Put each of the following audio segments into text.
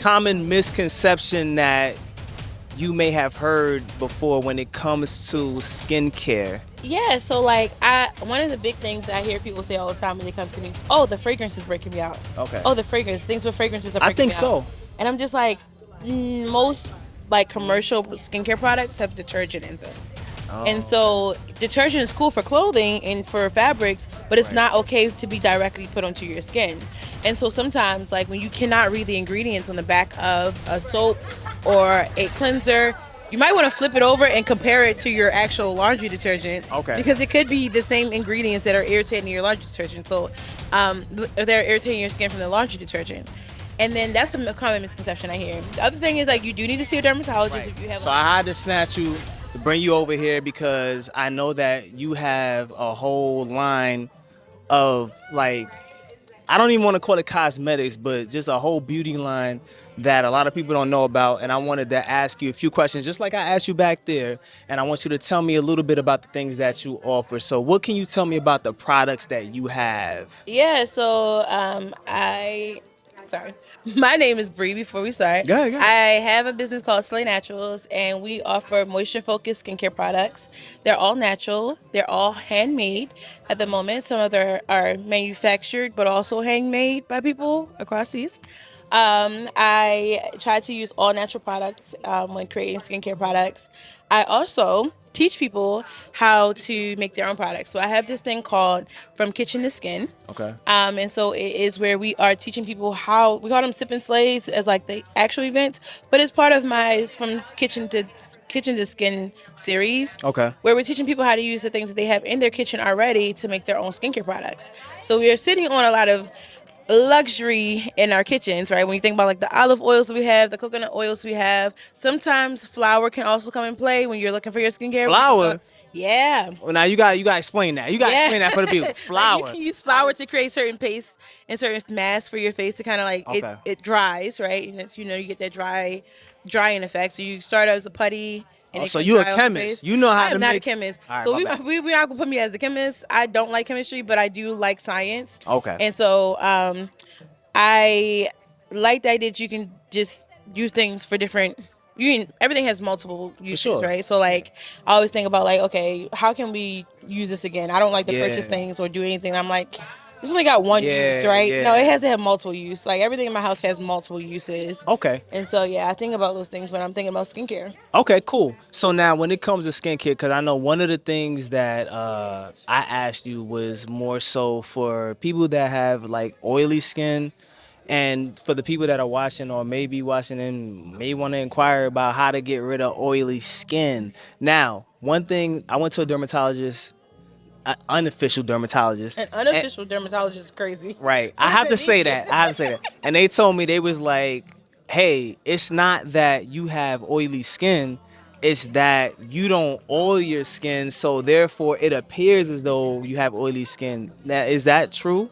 common misconception that you may have heard before when it comes to skincare? Yeah, so like I one of the big things that I hear people say all the time when they come to me is, "Oh, the fragrance is breaking me out." Okay. Oh, the fragrance, things with fragrances are I breaking think me out. so. And I'm just like, most like commercial skincare products have detergent in them. And Oh, okay. so detergent is cool for clothing and for fabrics, but it's Right. not okay to be directly put onto your skin. And so sometimes, like when you cannot read the ingredients on the back of a soap or a cleanser, you might want to flip it over and compare it to your actual laundry detergent Okay. because it could be the same ingredients that are irritating your laundry detergent. So they're irritating your skin from the laundry detergent. And then that's a common misconception I hear. The other thing is like you do need to see a dermatologist Right. if you have. So I had to snatch you to bring you over here because I know that you have a whole line of like, I don't even want to call it cosmetics, but just a whole beauty line that a lot of people don't know about. And I wanted to ask you a few questions, just like I asked you back there. And I want you to tell me a little bit about the things that you offer. So what can you tell me about the products that you have? Yeah, so sorry. My name is Bree before we start. Go ahead, go I ahead. have a business called Slay Naturals and we offer moisture focused skincare products. They're all natural, they're all handmade at the moment. Some of them are manufactured but also handmade by people across these. I try to use all natural products when creating skincare products. I also teach people how to make their own products. So I have this thing called From Kitchen to Skin. Okay. And so it is where we are teaching people how we call them sip and slays as like the actual events, but it's part of my From Kitchen to Skin series. Okay. Where we're teaching people how to use the things that they have in their kitchen already to make their own skincare products. So we are sitting on a lot of luxury in our kitchens, right? When you think about like the olive oils we have, the coconut oils we have, sometimes flour can also come in play when you're looking for your skincare. We can Flour. talk, yeah. Well, now you got to explain that. You got to Yeah, explain that for the people. like you Flour. can use flour to create certain paste and certain masks for your face to kind of like Okay. it dries, right? And it's, you get that drying effect. So you start out as a putty and Oh, it so can you a dry off your chemist. face. You know I how to am not a mix. chemist, All right, so my bad. we're not gonna put me as a chemist. I don't like chemistry, but I do like science, Okay. and so I like the idea that you can just use things for different. Everything has multiple For uses, sure. right? So like I always think about like, okay, how can we use this again? I don't like to purchase Yeah. things or do anything. I'm like, this only got one use, Yeah, right? No, it yeah. has to have multiple use. Like everything in my house has multiple uses, Okay. and so yeah, I think about those things when I'm thinking about skincare. Okay, cool. So now when it comes to skincare, because I know one of the things that I asked you was more so for people that have like oily skin and for the people that are watching or maybe watching and may want to inquire about how to get rid of oily skin. Now, one thing, I went to a dermatologist, an unofficial dermatologist. An And unofficial dermatologist is crazy. right. What I does have to that say mean? that. I have to say that. And they told me they was like, "Hey, it's not that you have oily skin, it's that you don't oil your skin, so therefore it appears as though you have oily skin." Now, is that true?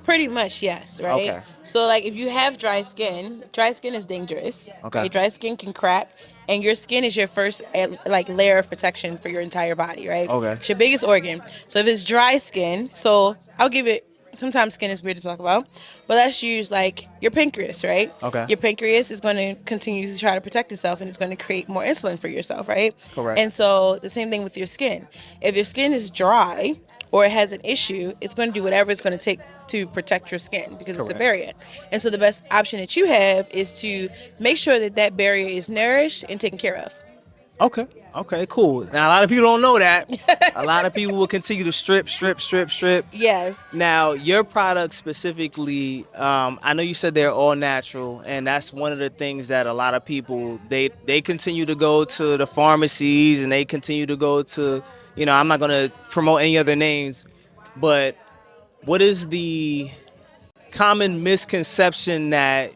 Pretty much, yes, right? Okay. So, like, if you have dry skin is dangerous, Okay. right? Dry skin can crack, and your skin is your first, like, layer of protection for your entire body, right? Okay. It's your biggest organ. So, if it's dry skin, so I'll give it, sometimes skin is weird to talk about, but let's use, like, your pancreas, right? Okay. Your pancreas is going to continue to try to protect itself, and it's going to create more insulin for yourself, right? Correct. And so, the same thing with your skin. If your skin is dry, or it has an issue, it's going to do whatever it's going to take to protect your skin because it's a Correct. barrier. And so the best option that you have is to make sure that that barrier is nourished and taken care of. Okay. Okay, cool. Now a lot of people don't know that. A lot of people will continue to strip, strip, strip, strip. Yes. Now, your products specifically, I know you said they're all natural, and that's one of the things that a lot of people they continue to go to the pharmacies and they continue to go to, I'm not gonna promote any other names, but what is the common misconception that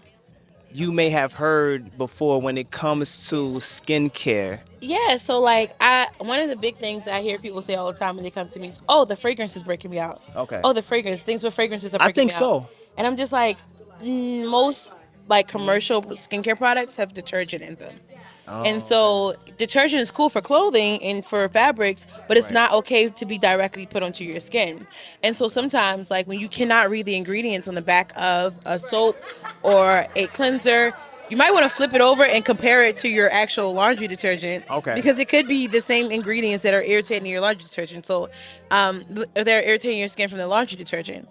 you may have heard before when it comes to skincare? Yeah, so like I one of the big things I hear people say all the time when they come to me is, "Oh, the fragrance is breaking me out." Okay. Oh, the fragrance, things with fragrances are I breaking think me out. so. And I'm just like, most like commercial skincare products have detergent in them. And Oh, okay. so detergent is cool for clothing and for fabrics, but it's Right. not okay to be directly put onto your skin. And so sometimes, like when you cannot read the ingredients on the back of a soap or a cleanser, you might want to flip it over and compare it to your actual laundry detergent Okay. because it could be the same ingredients that are irritating your laundry detergent. So they're irritating your skin from the laundry detergent.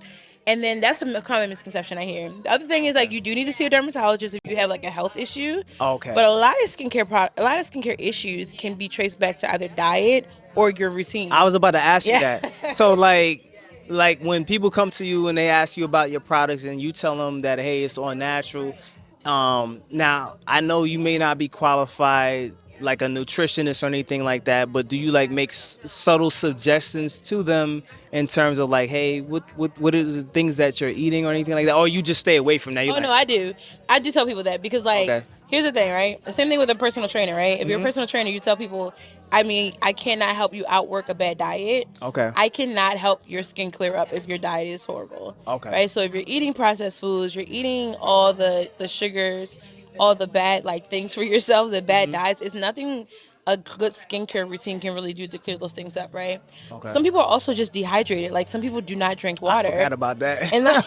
And then that's a common misconception I hear. The other thing is like Okay. you do need to see a dermatologist if you have like a health issue. Okay. But a lot of skincare issues can be traced back to either diet or your I routine. was about to ask you Yeah. that. So like when people come to you and they ask you about your products and you tell them that hey it's all natural. Now I know you may not be qualified like a nutritionist or anything like that, but do you like make subtle suggestions to them in terms of like hey what are the things that you're eating or anything like that, or you just stay away from that? You Oh like no, I do. I do tell people that because like okay. here's the thing, right? The same thing with a personal trainer, right? If you're a Hmm. personal trainer, you tell people, I mean, I cannot help you outwork a bad diet. Okay. I cannot help your skin clear up if your diet is horrible. Okay. Right? So if you're eating processed foods, you're eating all the sugars, all the bad like things for yourself, the bad Hmm. diets, it's nothing a good skincare routine can really do to clear those things up, right? Okay. Some people are also just dehydrated. Like some people do not drink I water. forgot about that. And like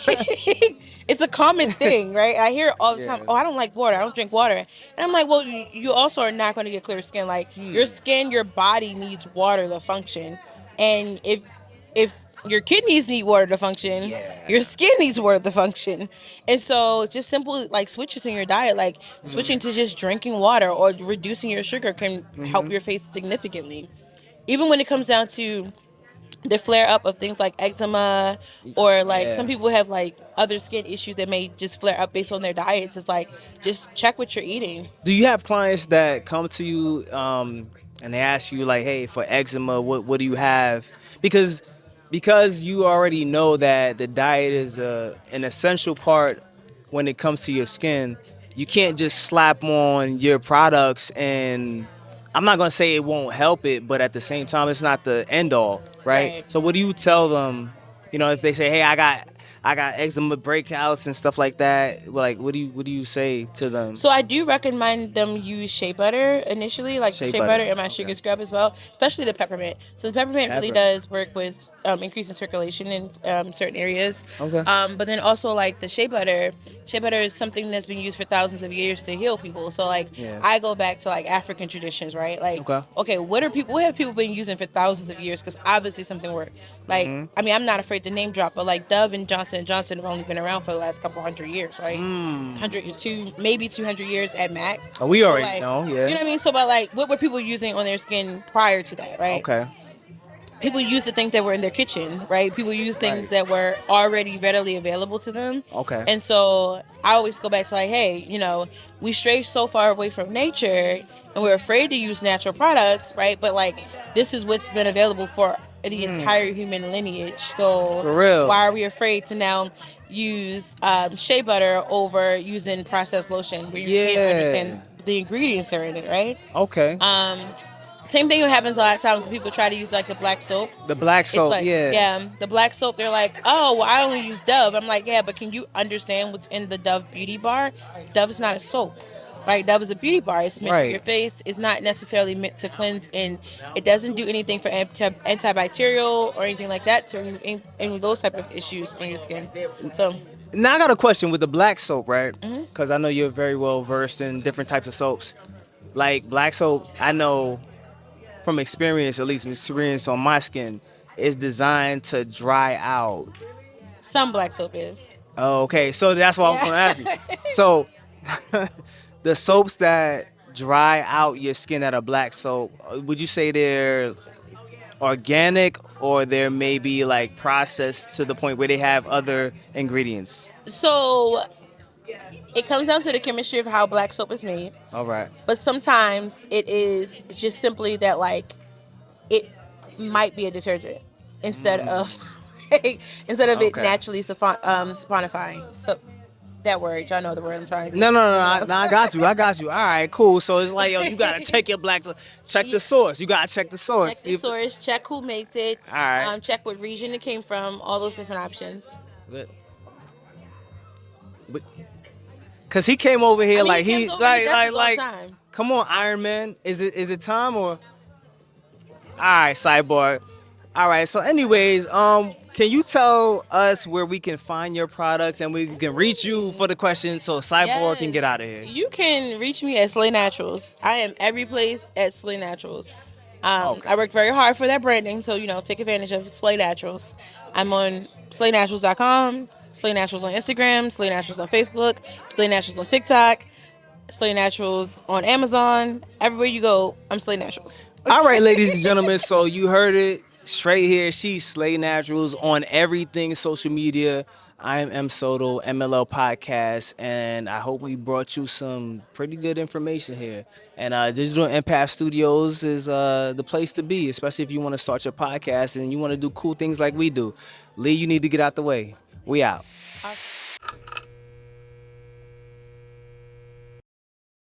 it's a common thing, right? I hear it all the time. Yeah. Oh, I don't like water. I don't drink water. And I'm like, well, you also are not going to get clear skin. Like your Hmm. skin, your body needs water to function. And if your kidneys need water to function, your Yeah. skin needs water to function. And so just simple like switches in your diet, like switching to just drinking water or reducing your sugar can help Hmm. your face significantly. Even when it comes down to the flare up of things like eczema or like some Yeah. people have like other skin issues that may just flare up based on their diets. It's like just check what you're eating. Do you have clients that come to you and they ask you like, "Hey, for eczema, what do you have?" Because you already know that the diet is an essential part when it comes to your skin. You can't just slap on your products and I'm not gonna say it won't help it, but at the same time, it's not the end all, right? Right. So what do you tell them? You know, if they say, "Hey, I got eczema breakouts and stuff like that," like what do you say to them? So I do recommend them use shea butter initially, like the Shea shea butter. butter and my Okay. sugar scrub as well, especially the peppermint. So the peppermint really Pepper. does work with increasing circulation in certain areas. Okay. But then also like the shea butter is something that's been used for thousands of years to heal people. So like Yeah. I go back to like African traditions, right? Like Okay. okay, what have people been using for thousands of years? Because obviously something worked. Like Mm-hmm. I mean, I'm not afraid to name drop, but like Dove and Johnson have only been around for the last couple hundred years, right? Mm. 102 maybe 200 years at max. Oh, we So already like know. you Yeah. know what I mean, so but like what were people using on their skin prior to that, right? Okay. People used the things that were in their kitchen, right? People used things Right. that were already readily available to them. Okay. And so I always go back to like, hey, you know, we stray so far away from nature and we're afraid to use natural products, right? But like this is what's been available for the entire human lineage. So For real. why are we afraid to now use shea butter over using processed lotion where you can't understand Yeah. the ingredients that are in it, right? Okay. Same thing happens a lot of times when people try to use like the black soap. The black It's soap. like, Yeah. yeah, the black soap, they're like, oh, well, I only use Dove. I'm like, yeah, but can you understand what's in the Dove beauty bar? Dove is not a soap, right? Dove is a beauty bar. It's meant for your Right. face. It's not necessarily meant to cleanse, and it doesn't do anything for antibacterial or anything like that to remove any of those type of issues in your skin. So, Now I got a question with the black soap, right? mhm. Because I know you're very well versed in different types of soaps. Like black soap, I know from experience, at least experience on my skin, is designed to dry out. Some black soap is. Oh, okay, so that's what I was Yeah. gonna ask you. So the soaps that dry out your skin that are black soap, would you say they're organic or they're maybe like processed to the point where they have other ingredients? So it comes down to the chemistry of how black soap is made. All right. But sometimes it is just simply that like it might be a detergent instead of instead of it Okay. naturally saponifying. So that word, y'all know the word I'm trying to No, no, no, think no, about. no, I got you. I got you. All right, cool. So it's like, yo, you gotta check your black, check the source. You gotta check the source. Check the source, check who makes it, All right. check what region it came from, all those different options. But, but, cause he came over here I mean, he like comes he, over, he does this all the like, time. Come on, Iron Man. Is it time or? All right, Cyborg. All right. So, anyways, can you tell us where we can find your products and we can reach you for the questions so Cyborg can get Yes. out of here? You can reach me at Slay Naturals. I am every place at Slay Naturals. Okay. I worked very hard for that branding, so take advantage of Slay Naturals. I'm on SlayNaturals.com, Slay Naturals on Instagram, Slay Naturals on Facebook, Slay Naturals on TikTok, Slay Naturals on Amazon. Everywhere you go, I'm Slay Naturals. All right, ladies and gentlemen. So you heard it straight here. She's Slay Naturals on everything social media. I'm M Soto, MLL Podcast, and I hope we brought you some pretty good information here. And Digital Impact Studios is the place to be, especially if you want to start your podcast and you want to do cool things like we do. Lee, you need to get out the way. We out.